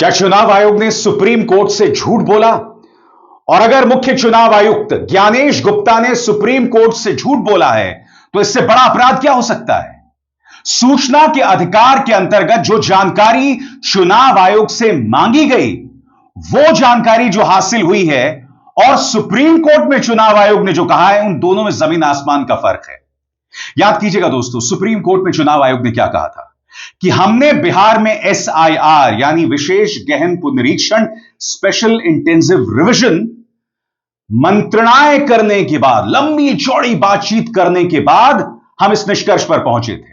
क्या चुनाव आयोग ने सुप्रीम कोर्ट से झूठ बोला? और अगर मुख्य चुनाव आयुक्त ज्ञानेश गुप्ता ने सुप्रीम कोर्ट से झूठ बोला है तो इससे बड़ा अपराध क्या हो सकता है? सूचना के अधिकार के अंतर्गत जो जानकारी चुनाव आयोग से मांगी गई, वो जानकारी जो हासिल हुई है और सुप्रीम कोर्ट में चुनाव आयोग ने जो कहा है, उन दोनों में जमीन आसमान का फर्क है। याद कीजिएगा दोस्तों, सुप्रीम कोर्ट में चुनाव आयोग ने क्या कहा था कि हमने बिहार में SIR यानी विशेष गहन पुनरीक्षण, स्पेशल इंटेंसिव रिवीजन, मंत्रणाएं करने के बाद, लंबी चौड़ी बातचीत करने के बाद हम इस निष्कर्ष पर पहुंचे थे।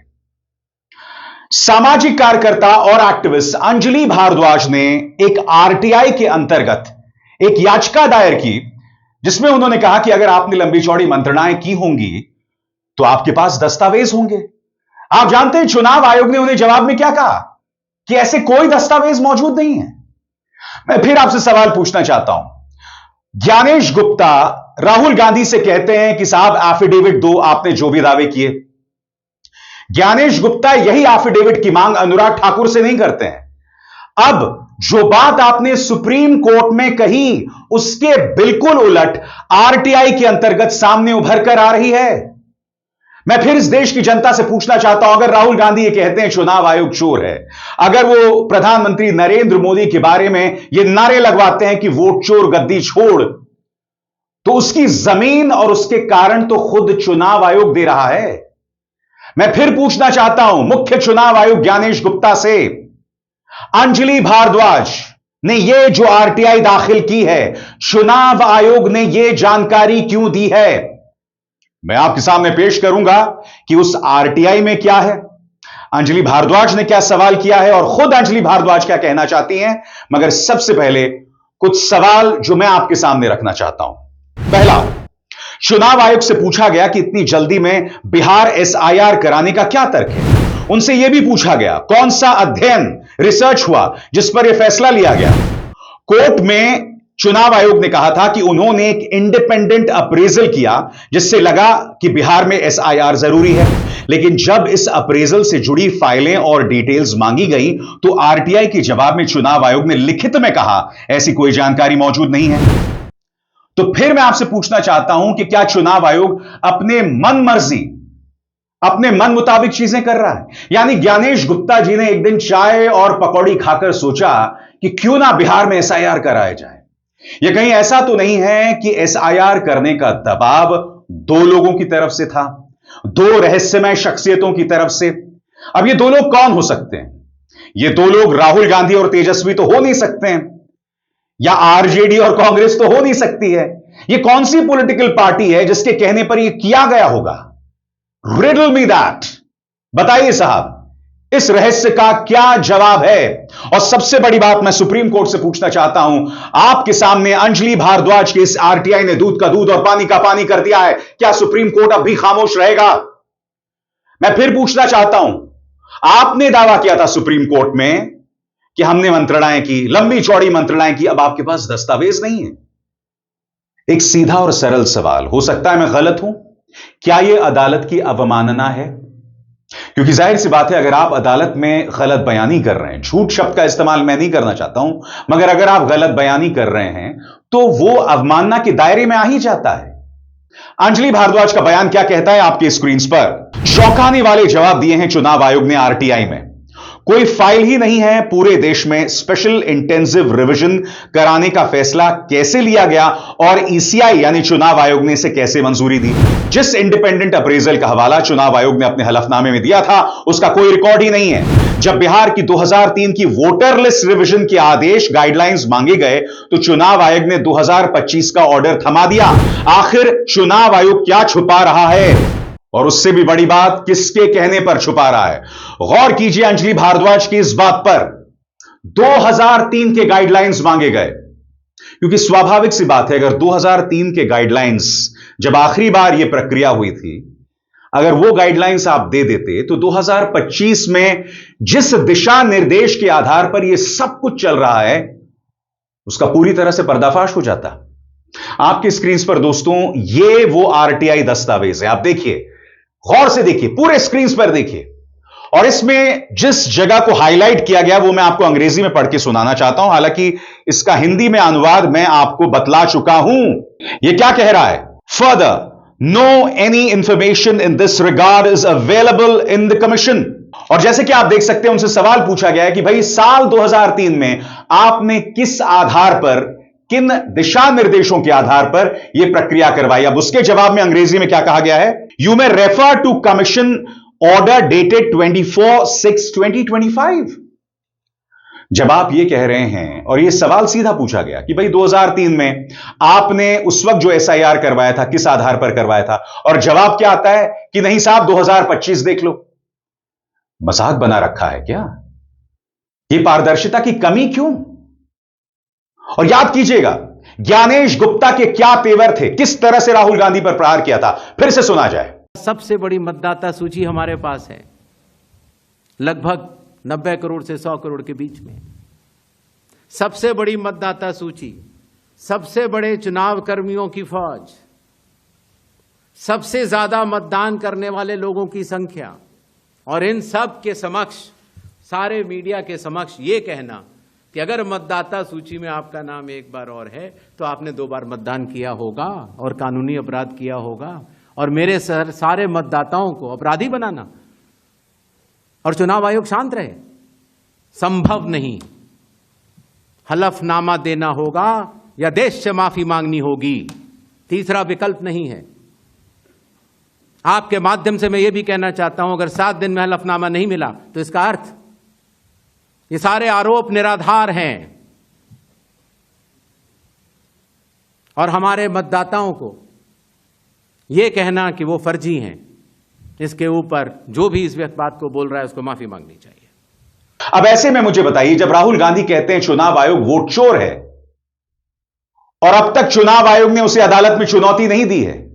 सामाजिक कार्यकर्ता और एक्टिविस्ट अंजलि भारद्वाज ने एक RTI के अंतर्गत एक याचिका दायर की, जिसमें उन्होंने कहा कि अगर आपने लंबी चौड़ी मंत्रणाएं की होंगी तो आपके पास दस्तावेज होंगे। आप जानते हैं चुनाव आयोग ने उन्हें जवाब में क्या कहा कि ऐसे कोई दस्तावेज मौजूद नहीं है। मैं फिर आपसे सवाल पूछना चाहता हूं, ज्ञानेश गुप्ता राहुल गांधी से कहते हैं कि साहब एफिडेविट दो, आपने जो भी दावे किए। ज्ञानेश गुप्ता यही एफिडेविट की मांग अनुराग ठाकुर से नहीं करते हैं। अब जो बात आपने सुप्रीम कोर्ट में कही, उसके बिल्कुल उलट RTI के अंतर्गत सामने उभर कर आ रही है। मैं फिर इस देश की जनता से पूछना चाहता हूं, अगर राहुल गांधी ये कहते हैं चुनाव आयोग चोर है, अगर वो प्रधानमंत्री नरेंद्र मोदी के बारे में ये नारे लगवाते हैं कि वोट चोर गद्दी छोड़, तो उसकी जमीन और उसके कारण तो खुद चुनाव आयोग दे रहा है। मैं फिर पूछना चाहता हूं मुख्य चुनाव आयुक्त ज्ञानेश गुप्ता से, अंजलि भारद्वाज ने ये जो RTI दाखिल की है, चुनाव आयोग ने ये जानकारी क्यों दी है? मैं आपके सामने पेश करूंगा कि उस RTI में क्या है, अंजलि भारद्वाज ने क्या सवाल किया है और खुद अंजलि भारद्वाज क्या कहना चाहती हैं। मगर सबसे पहले कुछ सवाल जो मैं आपके सामने रखना चाहता हूं। पहला, चुनाव आयोग से पूछा गया कि इतनी जल्दी में बिहार SIR कराने का क्या तर्क है। उनसे यह भी पूछा गया कौन सा अध्ययन, रिसर्च हुआ जिस पर यह फैसला लिया गया। कोर्ट में चुनाव आयोग ने कहा था कि उन्होंने एक इंडिपेंडेंट अप्रेजल किया जिससे लगा कि बिहार में SIR जरूरी है, लेकिन जब इस अप्रेजल से जुड़ी फाइलें और डिटेल्स मांगी गई तो RTI के जवाब में चुनाव आयोग ने लिखित में कहा ऐसी कोई जानकारी मौजूद नहीं है। तो फिर मैं आपसे पूछना चाहता हूं कि क्या चुनाव आयोग अपने मन मर्जी, अपने मन मुताबिक चीजें कर रहा है? यानी ज्ञानेश गुप्ता जी ने एक दिन चाय और पकौड़ी खाकर सोचा कि क्यों ना बिहार में SIR कराया जाए। यह कहीं ऐसा तो नहीं है कि SIR करने का दबाव दो लोगों की तरफ से था, दो रहस्यमय शख्सियतों की तरफ से। अब ये दो लोग कौन हो सकते हैं? ये दो लोग राहुल गांधी और तेजस्वी तो हो नहीं सकते हैं, या RJD और कांग्रेस तो हो नहीं सकती है। ये कौन सी पॉलिटिकल पार्टी है जिसके कहने पर यह किया गया होगा? रिडल मी दैट, बताइए साहब, इस रहस्य का क्या जवाब है? और सबसे बड़ी बात मैं सुप्रीम कोर्ट से पूछना चाहता हूं, आपके सामने अंजलि भारद्वाज के इस RTI ने दूध का दूध और पानी का पानी कर दिया है, क्या सुप्रीम कोर्ट अब भी खामोश रहेगा? मैं फिर पूछना चाहता हूं, आपने दावा किया था सुप्रीम कोर्ट में कि हमने मंत्रणाएं की, लंबी चौड़ी मंत्रणाएं की, अब आपके पास दस्तावेज नहीं है। एक सीधा और सरल सवाल, हो सकता है मैं गलत हूं, क्या यह अदालत की अवमानना है? क्योंकि जाहिर सी बात है, अगर आप अदालत में गलत बयानी कर रहे हैं, झूठ शब्द का इस्तेमाल मैं नहीं करना चाहता हूं, मगर अगर आप गलत बयानी कर रहे हैं तो वो अवमानना के दायरे में आ ही जाता है। अंजलि भारद्वाज का बयान क्या कहता है आपके स्क्रीन पर? चौंकाने वाले जवाब दिए हैं चुनाव आयोग ने RTI में। कोई फाइल ही नहीं है पूरे देश में स्पेशल इंटेंसिव रिवीजन कराने का फैसला कैसे लिया गया और ECI यानी चुनाव आयोग ने इसे कैसे मंजूरी दी। जिस इंडिपेंडेंट अप्रेजल का हवाला चुनाव आयोग ने अपने हलफनामे में दिया था, उसका कोई रिकॉर्ड ही नहीं है। जब बिहार की 2003 की वोटर लिस्ट रिवीजन के आदेश, गाइडलाइंस मांगे गए तो चुनाव आयोग ने 2025 का ऑर्डर थमा दिया। आखिर चुनाव आयोग क्या छुपा रहा है? और उससे भी बड़ी बात, किसके कहने पर छुपा रहा है? गौर कीजिए अंजलि भारद्वाज की इस बात पर। 2003 के गाइडलाइंस मांगे गए, क्योंकि स्वाभाविक सी बात है, अगर 2003 के गाइडलाइंस जब आखिरी बार यह प्रक्रिया हुई थी, अगर वो गाइडलाइंस आप दे देते तो 2025 में जिस दिशा निर्देश के आधार पर यह सब कुछ चल रहा है, उसका पूरी तरह से पर्दाफाश हो जाता। आपकी स्क्रीन पर दोस्तों ये वो RTI दस्तावेज है, आप देखिए, गौर से देखिए, पूरे स्क्रीन पर देखिए। और इसमें जिस जगह को हाईलाइट किया गया वो मैं आपको अंग्रेजी में पढ़ के सुनाना चाहता हूं, हालांकि इसका हिंदी में अनुवाद मैं आपको बतला चुका हूं। यह क्या कह रहा है? Further, no any information in this regard is available in the commission. और जैसे कि आप देख सकते हैं, उनसे सवाल पूछा गया है कि भाई साल 2003 में आपने किस आधार पर, किन दिशा निर्देशों के आधार पर यह प्रक्रिया करवाई। अब उसके जवाब में अंग्रेजी में क्या कहा गया है? You may refer to commission order dated 24/6/2025। जब आप ये कह रहे हैं, और ये सवाल सीधा पूछा गया कि भाई 2003 में आपने उस वक्त जो एसआईआर करवाया था किस आधार पर करवाया था, और जवाब क्या आता है कि नहीं साहब 2025 देख लो। मजाक बना रखा है क्या? ये पारदर्शिता की कमी क्यों? और याद कीजिएगा, ज्ञानेश गुप्ता के क्या तेवर थे, किस तरह से राहुल गांधी पर प्रहार किया था। फिर से सुना जाए। सबसे बड़ी मतदाता सूची हमारे पास है, लगभग 90 करोड़ से 100 करोड़ के बीच में। सबसे बड़ी मतदाता सूची, सबसे बड़े चुनाव कर्मियों की फौज, सबसे ज्यादा मतदान करने वाले लोगों की संख्या, और इन सब के समक्ष, सारे मीडिया के समक्ष ये कहना कि अगर मतदाता सूची में आपका नाम एक बार और है तो आपने 2 बार मतदान किया होगा और कानूनी अपराध किया होगा, और मेरे सारे मतदाताओं को अपराधी बनाना और चुनाव आयोग शांत रहे, संभव नहीं। हलफनामा देना होगा या देश से माफी मांगनी होगी, तीसरा विकल्प नहीं है। आपके माध्यम से मैं यह भी कहना चाहता हूं, अगर 7 दिन में हलफनामा नहीं मिला तो इसका अर्थ ये सारे आरोप निराधार हैं, और हमारे मतदाताओं को यह कहना कि वो फर्जी हैं, इसके ऊपर जो भी इस बात को बोल रहा है उसको माफी मांगनी चाहिए। अब ऐसे में मुझे बताइए, जब राहुल गांधी कहते हैं चुनाव आयोग वोट चोर है, और अब तक चुनाव आयोग ने उसे अदालत में चुनौती नहीं दी है,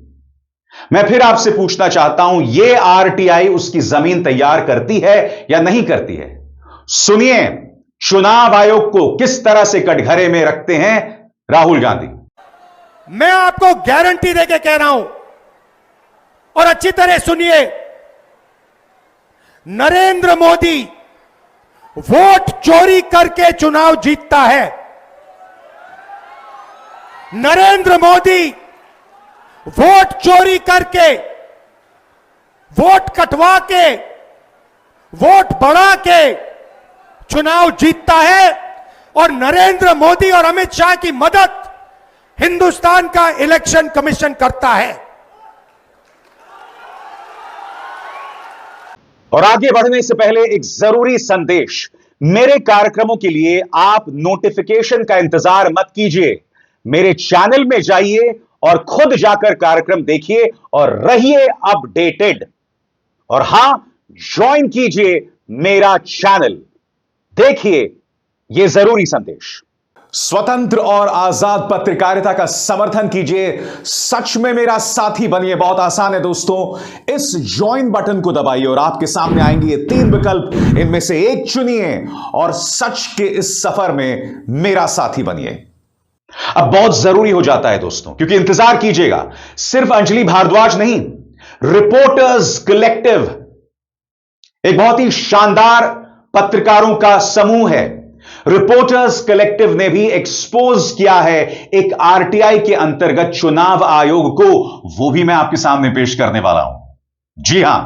मैं फिर आपसे पूछना चाहता हूं, यह आरटीआई उसकी जमीन तैयार करती है या नहीं करती है? सुनिए चुनाव आयोग को किस तरह से कटघरे में रखते हैं राहुल गांधी। मैं आपको गारंटी देके कह रहा हूं, और अच्छी तरह सुनिए, नरेंद्र मोदी वोट चोरी करके चुनाव जीतता है। नरेंद्र मोदी वोट चोरी करके, वोट कटवा के, वोट बढ़ा के चुनाव जीतता है, और नरेंद्र मोदी और अमित शाह की मदद हिंदुस्तान का इलेक्शन कमीशन करता है। और आगे बढ़ने से पहले एक जरूरी संदेश, मेरे कार्यक्रमों के लिए आप नोटिफिकेशन का इंतजार मत कीजिए, मेरे चैनल में जाइए और खुद जाकर कार्यक्रम देखिए और रहिए अपडेटेड। और हां, ज्वाइन कीजिए मेरा चैनल, देखिए यह जरूरी संदेश। स्वतंत्र और आजाद पत्रकारिता का समर्थन कीजिए, सच में मेरा साथी बनिए। बहुत आसान है दोस्तों, इस ज्वाइन बटन को दबाइए और आपके सामने आएंगे ये 3 विकल्प, इनमें से एक चुनिए और सच के इस सफर में मेरा साथी बनिए। अब बहुत जरूरी हो जाता है दोस्तों, क्योंकि इंतजार कीजिएगा, सिर्फ अंजलि भारद्वाज नहीं, रिपोर्टर्स कलेक्टिव एक बहुत ही शानदार पत्रकारों का समूह है। रिपोर्टर्स कलेक्टिव ने भी एक्सपोज किया है एक आरटीआई के अंतर्गत चुनाव आयोग को, वो भी मैं आपके सामने पेश करने वाला हूं। जी हां,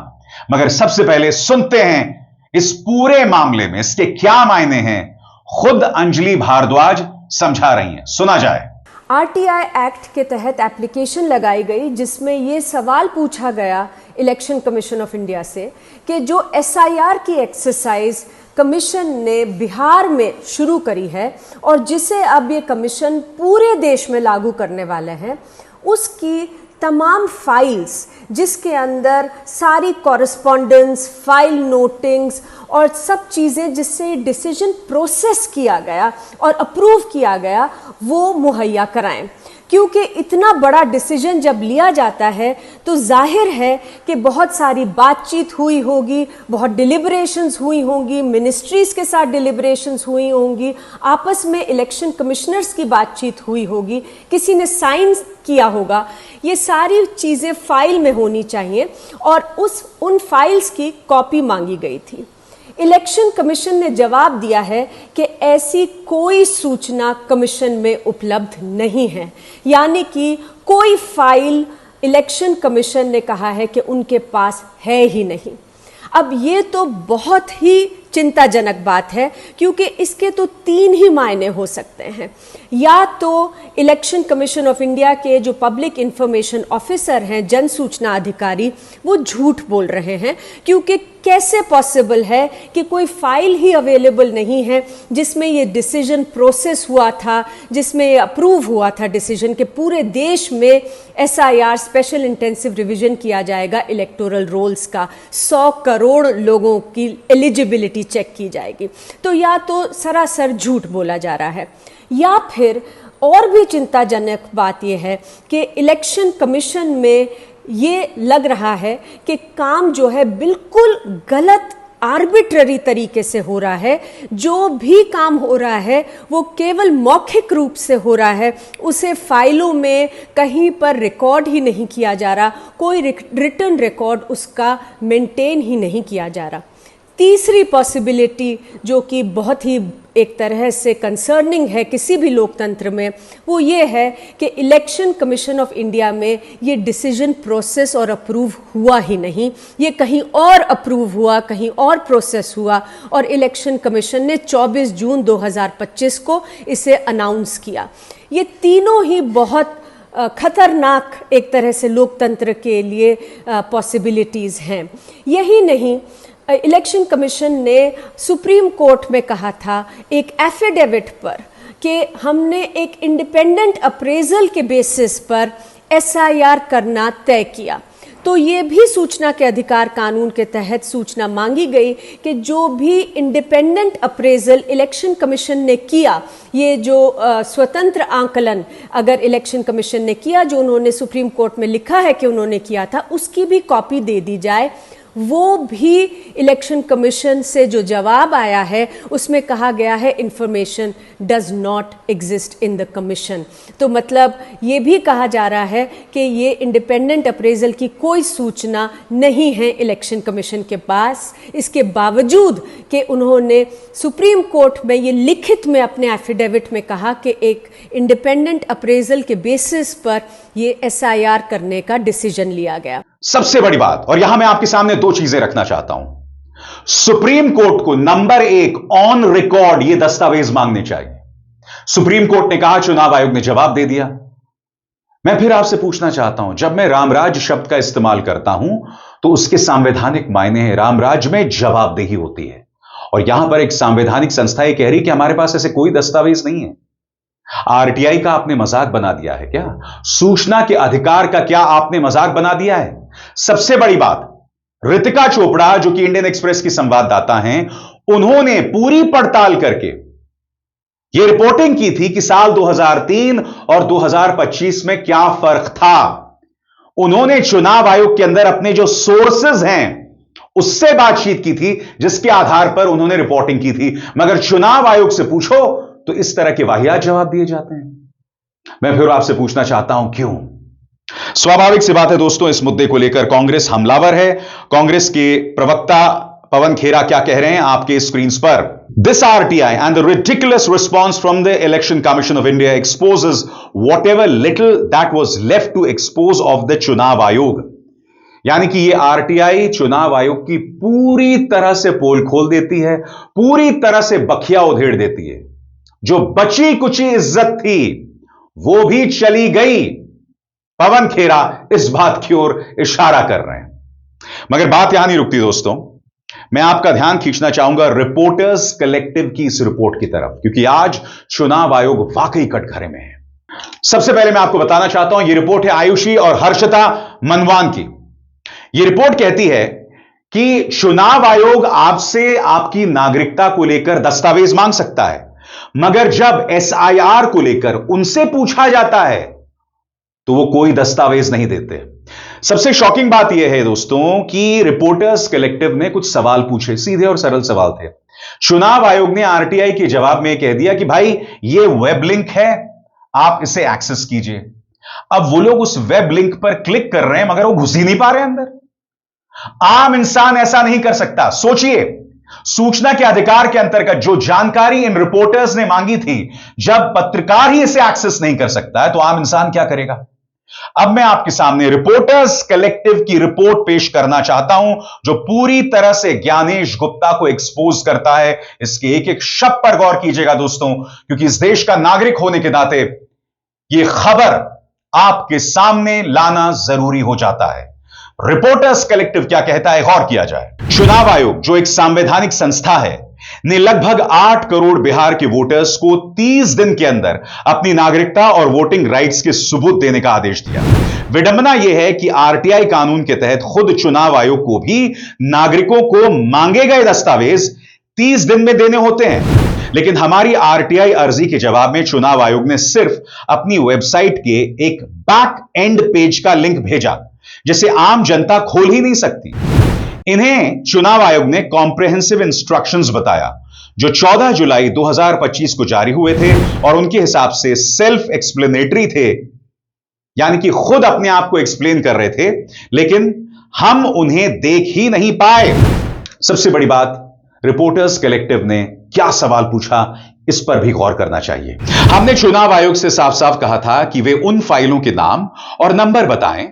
मगर सबसे पहले सुनते हैं इस पूरे मामले में इसके क्या मायने हैं, खुद अंजलि भारद्वाज समझा रही हैं। सुना जाए। आरटीआई एक्ट के तहत एप्लीकेशन लगाई गई, जिसमें ये सवाल पूछा गया इलेक्शन कमीशन ऑफ इंडिया से कि जो एसआईआर की एक्सरसाइज कमीशन ने बिहार में शुरू करी है और जिसे अब ये कमीशन पूरे देश में लागू करने वाले हैं, उसकी तमाम फाइल्स, जिसके अंदर सारी कॉरेस्पॉन्डेंस, फाइल नोटिंग्स और सब चीज़ें जिससे डिसीजन प्रोसेस किया गया और अप्रूव किया गया, वो मुहैया कराएं। क्योंकि इतना बड़ा डिसीजन जब लिया जाता है तो जाहिर है कि बहुत सारी बातचीत हुई होगी, बहुत डिलिब्रेशंस हुई होंगी, मिनिस्ट्रीज़ के साथ डिलिब्रेशंस हुई होंगी, आपस में इलेक्शन कमिश्नर्स की बातचीत हुई होगी, किसी ने साइन किया होगा, ये सारी चीज़ें फाइल में होनी चाहिए और उन फाइल्स की कॉपी मांगी गई थी। इलेक्शन कमीशन ने जवाब दिया है कि ऐसी कोई सूचना कमीशन में उपलब्ध नहीं है, यानी कि कोई फाइल इलेक्शन कमीशन ने कहा है कि उनके पास है ही नहीं। अब ये तो बहुत ही चिंताजनक बात है, क्योंकि इसके तो तीन ही मायने हो सकते हैं। या तो इलेक्शन कमीशन ऑफ इंडिया के जो पब्लिक इंफॉर्मेशन ऑफिसर हैं, जन सूचना अधिकारी, वो झूठ बोल रहे हैं, क्योंकि कैसे पॉसिबल है कि कोई फाइल ही अवेलेबल नहीं है जिसमें ये डिसीजन प्रोसेस हुआ था, जिसमें ये अप्रूव हुआ था डिसीजन के पूरे देश में SIR स्पेशल इंटेंसिव रिवीजन किया जाएगा इलेक्टोरल रोल्स का, 100 करोड़ लोगों की एलिजिबिलिटी चेक की जाएगी। तो या तो सरासर झूठ बोला जा रहा है, या फिर और भी चिंताजनक बात यह है कि इलेक्शन कमीशन में ये लग रहा है कि काम जो है बिल्कुल गलत आर्बिट्ररी तरीके से हो रहा है। जो भी काम हो रहा है वो केवल मौखिक रूप से हो रहा है, उसे फाइलों में कहीं पर रिकॉर्ड ही नहीं किया जा रहा, कोई रिटन रिकॉर्ड उसका मेंटेन ही नहीं किया जा रहा। तीसरी पॉसिबिलिटी जो कि बहुत ही एक तरह से कंसर्निंग है किसी भी लोकतंत्र में, वो ये है कि इलेक्शन कमीशन ऑफ इंडिया में ये डिसीजन प्रोसेस और अप्रूव हुआ ही नहीं, ये कहीं और अप्रूव हुआ, कहीं और प्रोसेस हुआ और इलेक्शन कमीशन ने 24 जून 2025 को इसे अनाउंस किया। ये तीनों ही बहुत खतरनाक एक तरह से लोकतंत्र के लिए पॉसिबिलिटीज़ हैं। यही नहीं, इलेक्शन कमीशन ने सुप्रीम कोर्ट में कहा था एक एफिडेविट पर कि हमने एक इंडिपेंडेंट अप्रेजल के बेसिस पर SIR करना तय किया। तो ये भी सूचना के अधिकार कानून के तहत सूचना मांगी गई कि जो भी इंडिपेंडेंट अप्रेजल इलेक्शन कमीशन ने किया, ये जो स्वतंत्र आंकलन अगर इलेक्शन कमीशन ने किया, जो उन्होंने सुप्रीम कोर्ट में लिखा है कि उन्होंने किया था, उसकी भी कॉपी दे दी जाए। वो भी इलेक्शन कमीशन से जो जवाब आया है उसमें कहा गया है information does not exist in the commission. तो मतलब ये भी कहा जा रहा है कि ये इंडिपेंडेंट अप्रेजल की कोई सूचना नहीं है इलेक्शन कमीशन के पास, इसके बावजूद कि उन्होंने सुप्रीम कोर्ट में ये लिखित में अपने एफिडेविट में कहा कि एक इंडिपेंडेंट अप्रेजल के बेसिस पर ये SIR करने का डिसीजन लिया गया। सबसे बड़ी बात, और यहां मैं आपके सामने दो चीजें रखना चाहता हूं, सुप्रीम कोर्ट को नंबर 1 ऑन रिकॉर्ड ये दस्तावेज मांगने चाहिए। सुप्रीम कोर्ट ने कहा, चुनाव आयोग ने जवाब दे दिया। मैं फिर आपसे पूछना चाहता हूं, जब मैं रामराज शब्द का इस्तेमाल करता हूं तो उसके संवैधानिक मायने हैं। रामराज में जवाबदेही होती है, और यहां पर एक संवैधानिक संस्था ये कह रही कि हमारे पास ऐसे कोई दस्तावेज नहीं है। RTI का आपने मजाक बना दिया है क्या? सूचना के अधिकार का क्या आपने मजाक बना दिया है? सबसे बड़ी बात, रितिका चोपड़ा जो कि इंडियन एक्सप्रेस की संवाददाता हैं, उन्होंने पूरी पड़ताल करके यह रिपोर्टिंग की थी कि साल 2003 और 2025 में क्या फर्क था। उन्होंने चुनाव आयोग के अंदर अपने जो सोर्सेज हैं उससे बातचीत की थी, जिसके आधार पर उन्होंने रिपोर्टिंग की थी। मगर चुनाव आयोग से पूछो तो इस तरह के वाहियात जवाब दिए जाते हैं। मैं फिर आपसे पूछना चाहता हूं, क्यों? स्वाभाविक सी बात है दोस्तों, इस मुद्दे को लेकर कांग्रेस हमलावर है। कांग्रेस के प्रवक्ता पवन खेरा क्या कह रहे हैं आपके स्क्रीन पर? This RTI and the ridiculous response from the election commission of India exposes whatever little that was left to expose of the Chunav Aayog. यानी कि ये RTI चुनाव आयोग की पूरी तरह से पोल खोल देती है, पूरी तरह से बखिया उधेड़ देती है। जो बची कुची इज्जत थी वो भी चली गई। पवन खेरा इस बात की ओर इशारा कर रहे हैं। मगर बात यहां नहीं रुकती दोस्तों, मैं आपका ध्यान खींचना चाहूंगा रिपोर्टर्स कलेक्टिव की इस रिपोर्ट की तरफ, क्योंकि आज चुनाव आयोग वाकई कटघरे में है। सबसे पहले मैं आपको बताना चाहता हूं, यह रिपोर्ट है आयुषी और हर्षिता मनवान की। यह रिपोर्ट कहती है कि चुनाव आयोग आपसे आपकी नागरिकता को लेकर दस्तावेज मांग सकता है, मगर जब SIR को लेकर उनसे पूछा जाता है तो वो कोई दस्तावेज नहीं देते। सबसे शॉकिंग बात यह है दोस्तों कि रिपोर्टर्स कलेक्टिव ने कुछ सवाल पूछे, सीधे और सरल सवाल थे। चुनाव आयोग ने RTI के जवाब में कह दिया कि भाई ये वेब लिंक है, आप इसे एक्सेस कीजिए। अब वो लोग उस वेब लिंक पर क्लिक कर रहे हैं मगर वो घुस ही नहीं पा रहे अंदर। आम इंसान ऐसा नहीं कर सकता। सोचिए, सूचना के अधिकार के अंतर्गत जो जानकारी इन रिपोर्टर्स ने मांगी थी, जब पत्रकार ही इसे एक्सेस नहीं कर सकता है तो आम इंसान क्या करेगा। अब मैं आपके सामने रिपोर्टर्स कलेक्टिव की रिपोर्ट पेश करना चाहता हूं, जो पूरी तरह से ज्ञानेश गुप्ता को एक्सपोज करता है। इसके एक एक शब्द पर गौर कीजिएगा दोस्तों, क्योंकि इस देश का नागरिक होने के नाते यह खबर आपके सामने लाना जरूरी हो जाता है। रिपोर्टर्स कलेक्टिव क्या कहता है, गौर किया जाए। चुनाव आयोग, जो एक संवैधानिक संस्था है, ने लगभग 8 करोड़ बिहार के वोटर्स को 30 दिन के अंदर अपनी नागरिकता और वोटिंग राइट्स के सबूत देने का आदेश दिया। विडंबना यह है कि आरटीआई कानून के तहत खुद चुनाव आयोग को भी नागरिकों को मांगे गए दस्तावेज 30 दिन में देने होते हैं, लेकिन हमारी आरटीआई अर्जी के जवाब में चुनाव आयोग ने सिर्फ अपनी वेबसाइट के एक बैक एंड पेज का लिंक भेजा, जिसे आम जनता खोल ही नहीं सकती। इन्हें चुनाव आयोग ने कॉम्प्रिहेंसिव इंस्ट्रक्शंस बताया, जो 14 जुलाई 2025 को जारी हुए थे और उनके हिसाब से सेल्फ एक्सप्लेनेटरी थे, यानी कि खुद अपने आप को एक्सप्लेन कर रहे थे, लेकिन हम उन्हें देख ही नहीं पाए। सबसे बड़ी बात, रिपोर्टर्स कलेक्टिव ने क्या सवाल पूछा, इस पर भी गौर करना चाहिए। हमने चुनाव आयोग से साफ साफ कहा था कि वे उन फाइलों के नाम और नंबर बताएं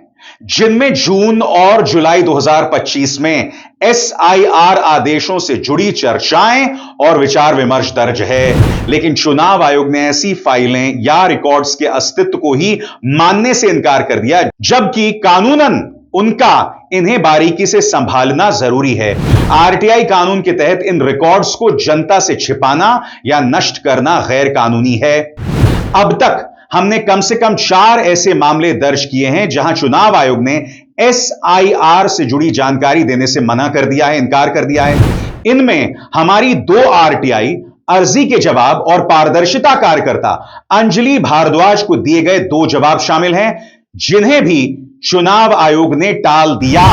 जिनमें जून और जुलाई 2025 में एसआईआर आदेशों से जुड़ी चर्चाएं और विचार विमर्श दर्ज है, लेकिन चुनाव आयोग ने ऐसी फाइलें या रिकॉर्ड्स के अस्तित्व को ही मानने से इनकार कर दिया, जबकि कानूनन उनका इन्हें बारीकी से संभालना जरूरी है। आरटीआई कानून के तहत इन रिकॉर्ड्स को जनता से छिपाना या नष्ट करना गैर कानूनी है। अब तक हमने कम से कम 4 ऐसे मामले दर्ज किए हैं जहां चुनाव आयोग ने एसआईआर से जुड़ी जानकारी देने से मना कर दिया है, इनकार कर दिया है। इनमें हमारी 2 आरटीआई अर्जी के जवाब और पारदर्शिता कार्यकर्ता अंजलि भारद्वाज को दिए गए 2 जवाब शामिल हैं, जिन्हें भी चुनाव आयोग ने टाल दिया।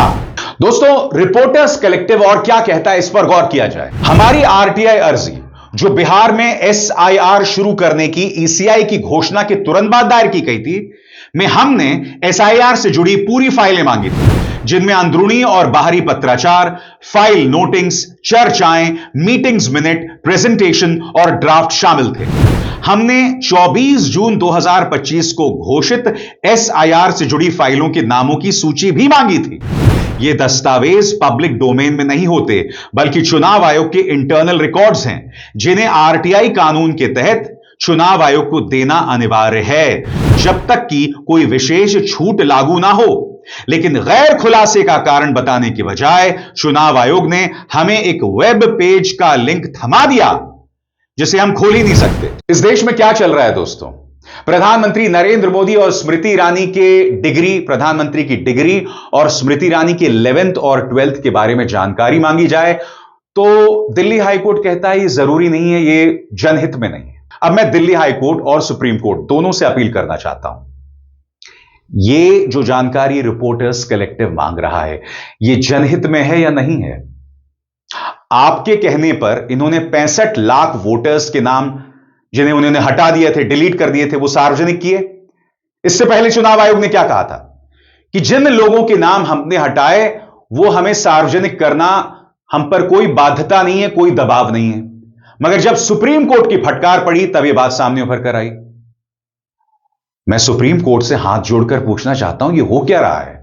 दोस्तों, रिपोर्टर्स कलेक्टिव और क्या कहता है, इस पर गौर किया जाए। हमारी आरटीआई अर्जी, जो बिहार में एसआईआर शुरू करने की ईसीआई की घोषणा के तुरंत बाद दायर की गई थी, में हमने एसआईआर से जुड़ी पूरी फाइलें मांगी थी, जिनमें अंदरूनी और बाहरी पत्राचार, फाइल नोटिंग्स, चर्चाएं, मीटिंग्स मिनट, प्रेजेंटेशन और ड्राफ्ट शामिल थे। हमने 24 जून 2025 को घोषित एसआईआर से जुड़ी फाइलों के नामों की सूची भी मांगी थी। ये दस्तावेज पब्लिक डोमेन में नहीं होते, बल्कि चुनाव आयोग के इंटरनल रिकॉर्ड्स हैं, जिन्हें आरटीआई कानून के तहत चुनाव आयोग को देना अनिवार्य है, जब तक कि कोई विशेष छूट लागू ना हो। लेकिन गैर खुलासे का कारण बताने के बजाय चुनाव आयोग ने हमें एक वेब पेज का लिंक थमा दिया, जिसे हम खोल ही नहीं सकते। इस देश में क्या चल रहा है दोस्तों? प्रधानमंत्री नरेंद्र मोदी और स्मृति ईरानी के डिग्री, प्रधानमंत्री की डिग्री और स्मृति ईरानी के 11th और 12th के बारे में जानकारी मांगी जाए, तो दिल्ली हाईकोर्ट कहता है ये जरूरी नहीं है, ये जनहित में नहीं है। अब मैं दिल्ली हाईकोर्ट और सुप्रीम कोर्ट दोनों से अपील करना चाहता हूं, ये जो जानकारी रिपोर्टर्स कलेक्टिव मांग रहा है, ये जनहित में है या नहीं है? आपके कहने पर इन्होंने 65 लाख वोटर्स के नाम, जिन्हें उन्होंने हटा दिए थे, डिलीट कर दिए थे, वो सार्वजनिक किए। इससे पहले चुनाव आयोग ने क्या कहा था कि जिन लोगों के नाम हमने हटाए वो हमें सार्वजनिक करना, हम पर कोई बाध्यता नहीं है, कोई दबाव नहीं है। मगर जब सुप्रीम कोर्ट की फटकार पड़ी, तब यह बात सामने उभर कर आई। मैं सुप्रीम कोर्ट से हाथ जोड़कर पूछना चाहता हूं, यह हो क्या रहा है?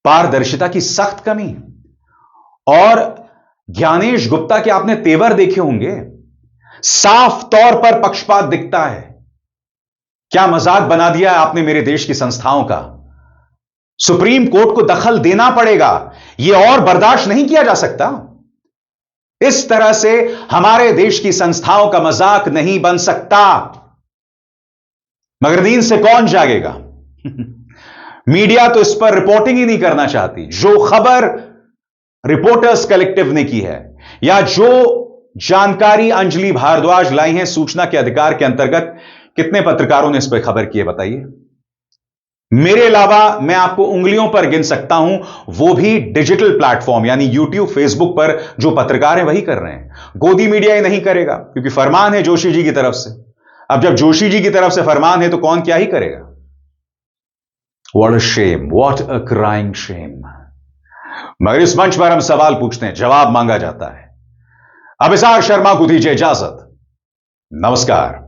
पारदर्शिता की सख्त कमी और ज्ञानेश गुप्ता के आपने तेवर देखे होंगे, साफ तौर पर पक्षपात दिखता है। क्या मजाक बना दिया है आपने मेरे देश की संस्थाओं का। सुप्रीम कोर्ट को दखल देना पड़ेगा, यह और बर्दाश्त नहीं किया जा सकता। इस तरह से हमारे देश की संस्थाओं का मजाक नहीं बन सकता। मगर नींद से कौन जागेगा? मीडिया तो इस पर रिपोर्टिंग ही नहीं करना चाहती। जो खबर रिपोर्टर्स कलेक्टिव ने की है या जो जानकारी अंजलि भारद्वाज लाई है सूचना के अधिकार के अंतर्गत, कितने पत्रकारों ने इस पर खबर की है बताइए? मेरे अलावा मैं आपको उंगलियों पर गिन सकता हूं, वो भी डिजिटल प्लेटफॉर्म यानी यूट्यूब, फेसबुक पर जो पत्रकार हैं वही कर रहे हैं। गोदी मीडिया ये नहीं करेगा, क्योंकि फरमान है जोशी जी की तरफ से। अब जब जोशी जी की तरफ से फरमान है तो कौन क्या ही करेगा। What a shame, what a crying shame. मगर इस मंच पर हम सवाल पूछते हैं, जवाब मांगा जाता है। अभिसार शर्मा को दीजिए इजाजत। नमस्कार।